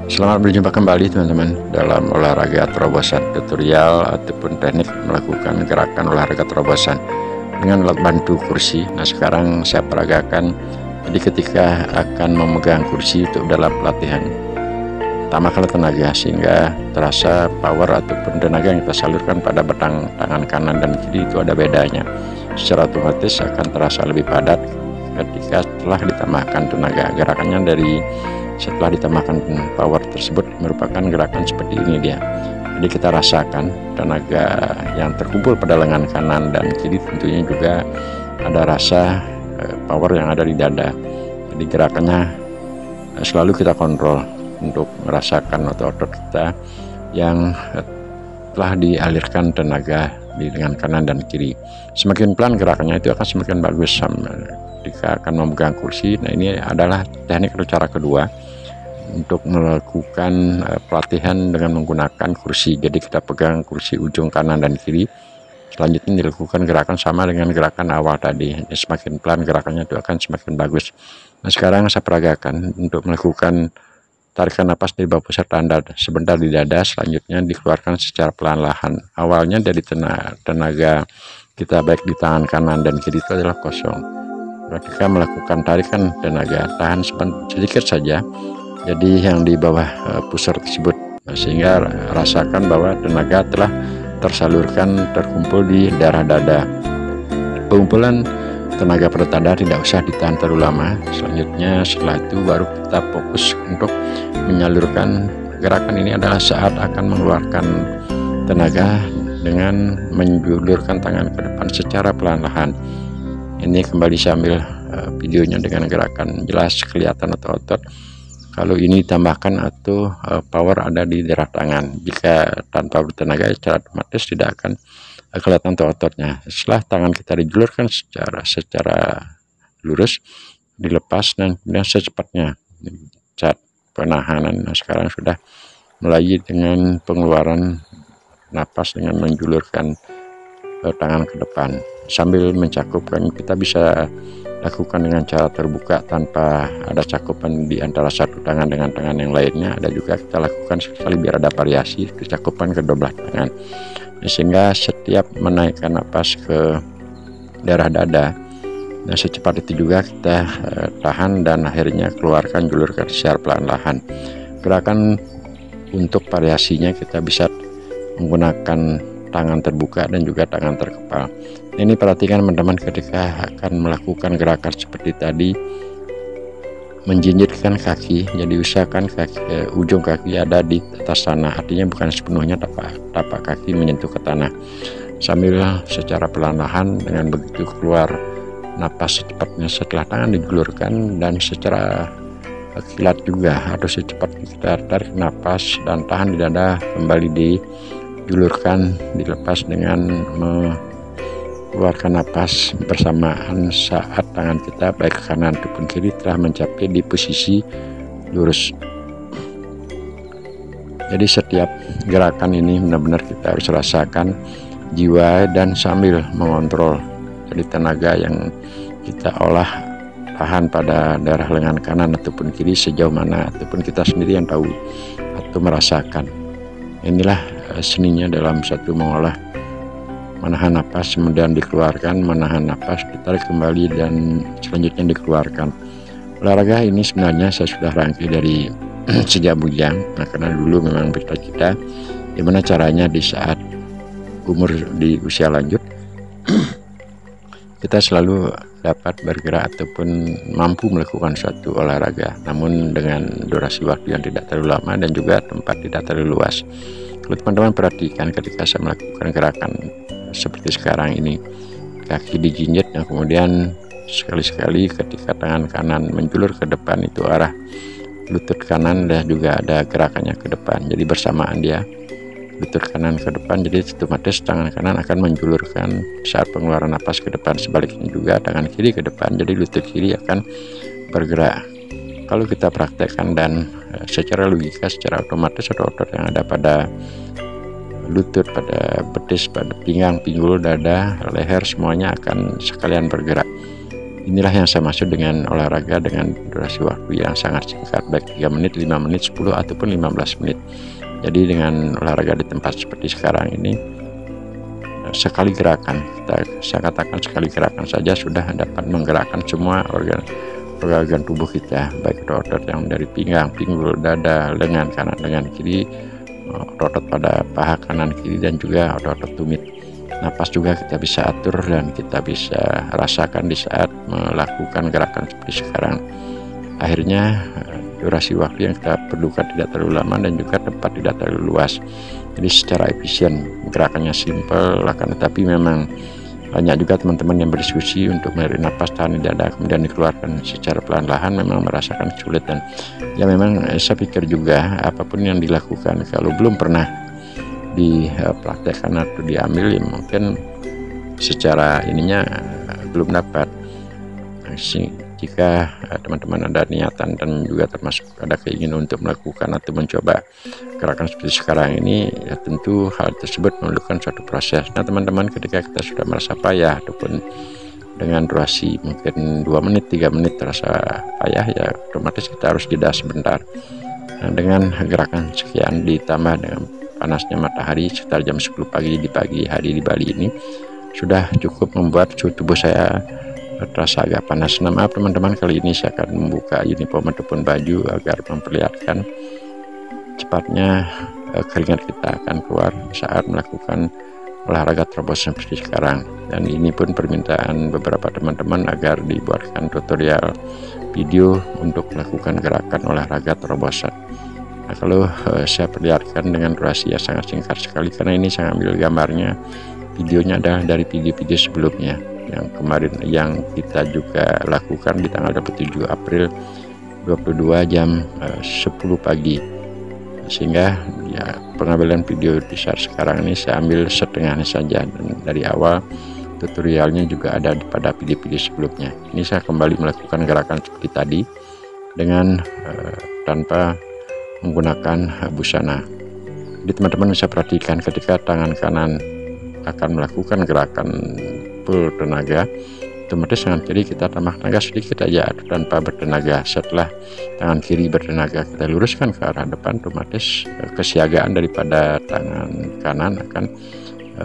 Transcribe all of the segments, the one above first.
Selamat berjumpa kembali teman-teman dalam olahraga terobosan tutorial ataupun teknik melakukan gerakan olahraga terobosan dengan alat bantu kursi. Nah, sekarang saya peragakan. Jadi ketika akan memegang kursi untuk dalam pelatihan, tambahkan tenaga sehingga terasa power ataupun tenaga yang kita salurkan pada batang tangan kanan dan kiri itu ada bedanya. Secara otomatis akan terasa lebih padat ketika telah ditambahkan tenaga. Gerakannya dari setelah ditambahkan power tersebut merupakan gerakan seperti ini dia. Jadi kita rasakan tenaga yang terkumpul pada lengan kanan dan kiri, tentunya juga ada rasa power yang ada di dada. Jadi gerakannya selalu kita kontrol untuk merasakan otot-otot kita yang telah dialirkan tenaga di lengan kanan dan kiri. Semakin pelan gerakannya itu akan semakin bagus ketika akan memegang kursi. Nah, ini adalah teknik atau cara kedua untuk melakukan pelatihan dengan menggunakan kursi. Jadi kita pegang kursi ujung kanan dan kiri, selanjutnya dilakukan gerakan sama dengan gerakan awal tadi. Semakin pelan gerakannya itu akan semakin bagus. Nah, sekarang saya peragakan untuk melakukan tarikan napas dari bawah pusat tanda sebentar di dada, selanjutnya dikeluarkan secara perlahan. Awalnya dari tenaga kita baik di tangan kanan dan kiri itu adalah kosong. Ketika melakukan tarikan tenaga, tahan sedikit saja, jadi yang di bawah pusar tersebut, sehingga rasakan bahwa tenaga telah tersalurkan terkumpul di daerah dada. Pengumpulan tenaga pada dada tidak usah ditahan terlalu lama. Selanjutnya setelah itu baru kita fokus untuk menyalurkan gerakan. Ini adalah saat akan mengeluarkan tenaga dengan menjulurkan tangan ke depan secara perlahan-lahan. Ini kembali sambil videonya dengan gerakan jelas kelihatan otot-otot. Kalau ini ditambahkan atau power ada di daerah tangan. Jika tanpa bertenaga secara otomatis tidak akan kelihatan ototnya. Setelah tangan kita dijulurkan secara lurus, dilepas dan kemudian secepatnya saat penahanan. Nah, sekarang sudah mulai dengan pengeluaran napas dengan menjulurkan tangan ke depan sambil mencakupkan. Kita bisa lakukan dengan cara terbuka tanpa ada cakupan di antara satu tangan dengan tangan yang lainnya. Ada juga kita lakukan sekali biar ada variasi kecakupan kedua belah tangan, sehingga setiap menaikkan napas ke daerah dada, nah secepat itu juga kita tahan dan akhirnya keluarkan, julurkan secara perlahan-lahan. Gerakan untuk variasinya kita bisa menggunakan tangan terbuka dan juga tangan terkepal. Ini perhatikan teman-teman, ketika akan melakukan gerakan seperti tadi, menjinjitkan kaki, jadi usahakan ujung kaki ada di atas tanah, artinya bukan sepenuhnya tapak kaki menyentuh ke tanah. Sambil secara perlahan dengan begitu keluar napas secepatnya setelah tangan dijulurkan, dan secara kilat juga harus secepat kita tarik napas dan tahan di dada, kembali dijulurkan, dilepas dengan keluarkan napas bersamaan saat tangan kita baik kanan ataupun kiri telah mencapai di posisi lurus. Jadi setiap gerakan ini benar-benar kita harus rasakan jiwa dan sambil mengontrol. Jadi tenaga yang kita olah tahan pada daerah lengan kanan ataupun kiri sejauh mana, ataupun kita sendiri yang tahu atau merasakan. Inilah seninya dalam satu mengolah. Menahan napas kemudian dikeluarkan, menahan napas ditarik kembali dan selanjutnya dikeluarkan. Olahraga ini sebenarnya saya sudah rangkai dari sejak bujang. Nah, karena dulu memang bercita-cita gimana caranya di saat umur di usia lanjut kita selalu dapat bergerak ataupun mampu melakukan suatu olahraga, namun dengan durasi waktu yang tidak terlalu lama dan juga tempat tidak terlalu luas. Kalau teman-teman perhatikan ketika saya melakukan gerakan seperti sekarang ini, kaki dijinjit, nah kemudian sekali-sekali ketika tangan kanan menjulur ke depan itu arah lutut kanan, dan juga ada gerakannya ke depan, jadi bersamaan dia lutut kanan ke depan, jadi otomatis tangan kanan akan menjulurkan saat pengeluaran napas ke depan, sebaliknya juga tangan kiri ke depan, jadi lutut kiri akan bergerak. Kalau kita praktekkan dan secara logika, secara otomatis otot-otot yang ada pada lutut, pada betis, pada pinggang, pinggul, dada, leher, semuanya akan sekalian bergerak. Inilah yang saya maksud dengan olahraga dengan durasi waktu yang sangat singkat, baik 3 menit, 5 menit, 10 ataupun 15 menit. Jadi dengan olahraga di tempat seperti sekarang ini, sekali gerakan, saya katakan sekali gerakan saja sudah dapat menggerakkan semua organ tubuh kita, baik otot yang dari pinggang, pinggul, dada, lengan kanan, lengan kiri, otot pada paha kanan kiri, dan juga otot tumit. Napas juga kita bisa atur dan kita bisa rasakan di saat melakukan gerakan seperti sekarang. Akhirnya durasi waktu yang kita perlukan tidak terlalu lama dan juga tempat tidak terlalu luas. Jadi secara efisien, gerakannya simple, akan tetapi memang banyak juga teman-teman yang berdiskusi untuk menarik napas, tahan di dada, kemudian dikeluarkan secara perlahan-lahan, memang merasakan sulit. Dan ya memang saya pikir juga apapun yang dilakukan kalau belum pernah dipraktekkan atau diambil, ya mungkin secara ininya belum dapat. Jika teman-teman ada niatan dan juga termasuk ada keinginan untuk melakukan atau mencoba gerakan seperti sekarang ini, ya tentu hal tersebut memerlukan suatu proses. Nah teman-teman, ketika kita sudah merasa payah ataupun dengan durasi mungkin 2 menit 3 menit terasa payah, ya otomatis kita harus jeda sebentar. Nah, dengan gerakan sekian ditambah dengan panasnya matahari sekitar jam 10 pagi di pagi hari di Bali ini, sudah cukup membuat suhu tubuh saya terasa agak panas. Nah, maaf teman-teman, kali ini saya akan membuka uniform ataupun baju agar memperlihatkan cepatnya keringat kita akan keluar saat melakukan olahraga terobosan seperti sekarang. Dan ini pun permintaan beberapa teman-teman agar dibuatkan tutorial video untuk melakukan gerakan olahraga terobosan. Nah, kalau saya perlihatkan dengan durasi yang sangat singkat sekali, karena ini saya ambil gambarnya, videonya adalah dari video-video sebelumnya yang kemarin yang kita juga lakukan di tanggal 27 April 22 jam 10 pagi, sehingga ya pengambilan video di saat sekarang ini saya ambil setengahnya saja, dan dari awal tutorialnya juga ada pada video-video sebelumnya. Ini saya kembali melakukan gerakan seperti tadi dengan tanpa menggunakan busana. Jadi teman-teman bisa perhatikan ketika tangan kanan akan melakukan gerakan full tenaga, otomatis tangan kiri kita tambah tenaga sedikit aja tanpa bertenaga. Setelah tangan kiri bertenaga kita luruskan ke arah depan, otomatis kesiagaan daripada tangan kanan akan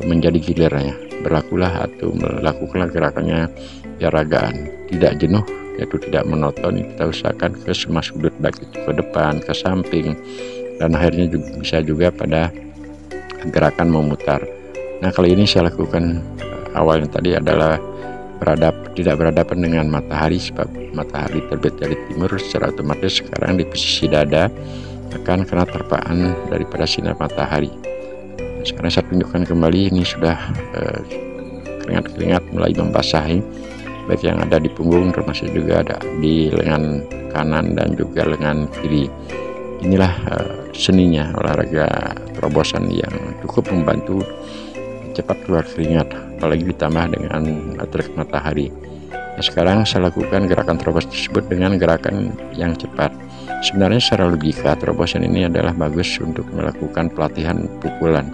menjadi gilirannya. Berlakulah atau melakukanlah gerakannya biar ragaan, tidak jenuh, yaitu tidak monoton. Kita usahakan ke semua sudut, baik itu ke depan, ke samping, dan akhirnya juga bisa juga pada gerakan memutar. Nah, kali ini saya lakukan awalnya tadi adalah tidak berhadapan dengan matahari, sebab matahari terbit dari timur, secara otomatis sekarang di posisi dada akan kena terpaan daripada sinar matahari. Nah, sekarang saya tunjukkan kembali, ini sudah keringat-keringat mulai membasahi, baik yang ada di punggung termasuk juga ada di lengan kanan dan juga lengan kiri. Inilah seninya olahraga terobosan yang cukup membantu cepat keluar keringat, apalagi ditambah dengan terik matahari. Nah, sekarang saya lakukan gerakan terobosan tersebut dengan gerakan yang cepat. Sebenarnya secara logika terobosan ini adalah bagus untuk melakukan pelatihan pukulan,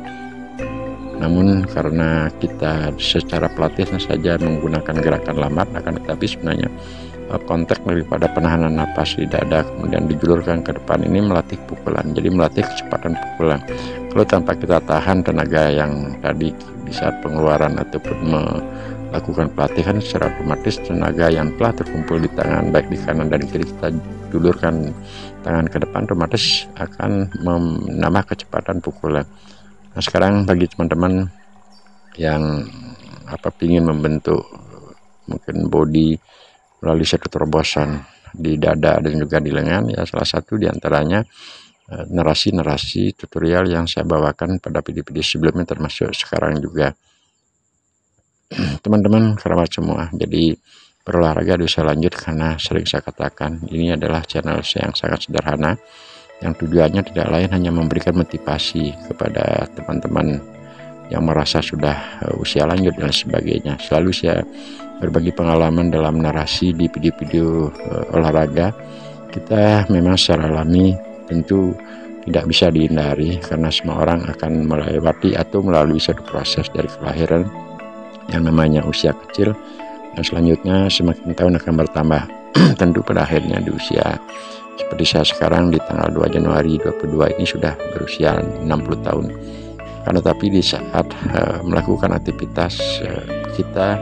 namun karena kita secara pelatihan saja menggunakan gerakan lambat, akan tetapi sebenarnya konteks daripada penahanan napas di dada kemudian dijulurkan ke depan ini melatih pukulan, jadi melatih kecepatan pukulan. Kalau tanpa kita tahan tenaga yang tadi di saat pengeluaran ataupun melakukan pelatihan, secara otomatis tenaga yang telah terkumpul di tangan baik di kanan dan kiri kita julurkan tangan ke depan, otomatis akan menambah kecepatan pukulan. Nah, sekarang bagi teman-teman yang ingin membentuk mungkin body melalui satu terobosan di dada dan juga di lengan, ya salah satu diantaranya narasi-narasi tutorial yang saya bawakan pada video-video sebelumnya termasuk sekarang juga. Teman-teman kerabat semua, jadi berolahraga bisa lanjut, karena sering saya katakan ini adalah channel yang sangat sederhana yang tujuannya tidak lain hanya memberikan motivasi kepada teman-teman yang merasa sudah usia lanjut dan sebagainya. Selalu saya berbagi pengalaman dalam narasi di video-video olahraga. Kita memang secara alami tentu tidak bisa dihindari, karena semua orang akan melewati atau melalui satu proses dari kelahiran yang namanya usia kecil. dan selanjutnya semakin tahun akan bertambah. Tentu pada akhirnya di usia seperti saya sekarang di tanggal 2 Januari 22 ini sudah berusia 60 tahun. Karena tapi di saat melakukan aktivitas kita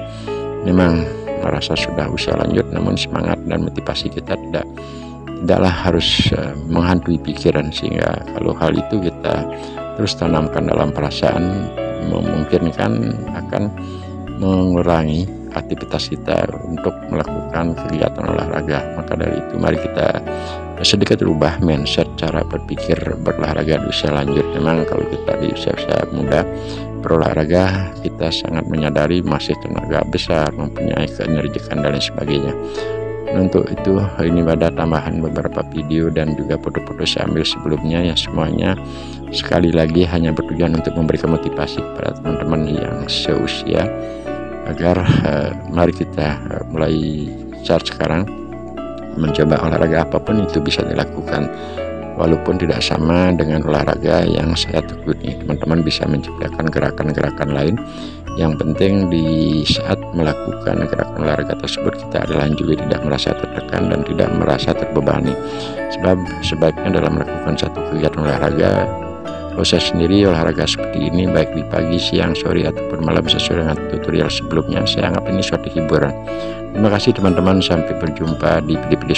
memang merasa sudah usia lanjut, namun semangat dan motivasi kita tidaklah harus menghantui pikiran, sehingga kalau hal itu kita terus tanamkan dalam perasaan, memungkinkan akan mengurangi aktivitas kita untuk melakukan kegiatan olahraga. Maka dari itu mari kita sedikit rubah mindset cara berpikir berolahraga di usia lanjut. Memang kalau kita di usia muda berolahraga, kita sangat menyadari masih tenaga besar, mempunyai keenergikan dan lain sebagainya. Untuk itu ini ada tambahan beberapa video dan juga foto-foto saya ambil sebelumnya yang semuanya sekali lagi hanya bertujuan untuk memberikan motivasi kepada teman-teman yang seusia, agar mari kita mulai saat sekarang mencoba olahraga apapun itu bisa dilakukan, walaupun tidak sama dengan olahraga yang saya tekuni. Teman-teman bisa menciptakan gerakan-gerakan lain. Yang penting di saat melakukan gerakan olahraga tersebut kita adalah juga tidak merasa tertekan dan tidak merasa terbebani. Sebab sebaiknya dalam melakukan satu kegiatan olahraga, kalau saya sendiri olahraga seperti ini baik di pagi, siang, sore ataupun malam sesuai dengan tutorial sebelumnya, saya anggap ini suatu hiburan. Terima kasih teman-teman, sampai berjumpa di video-video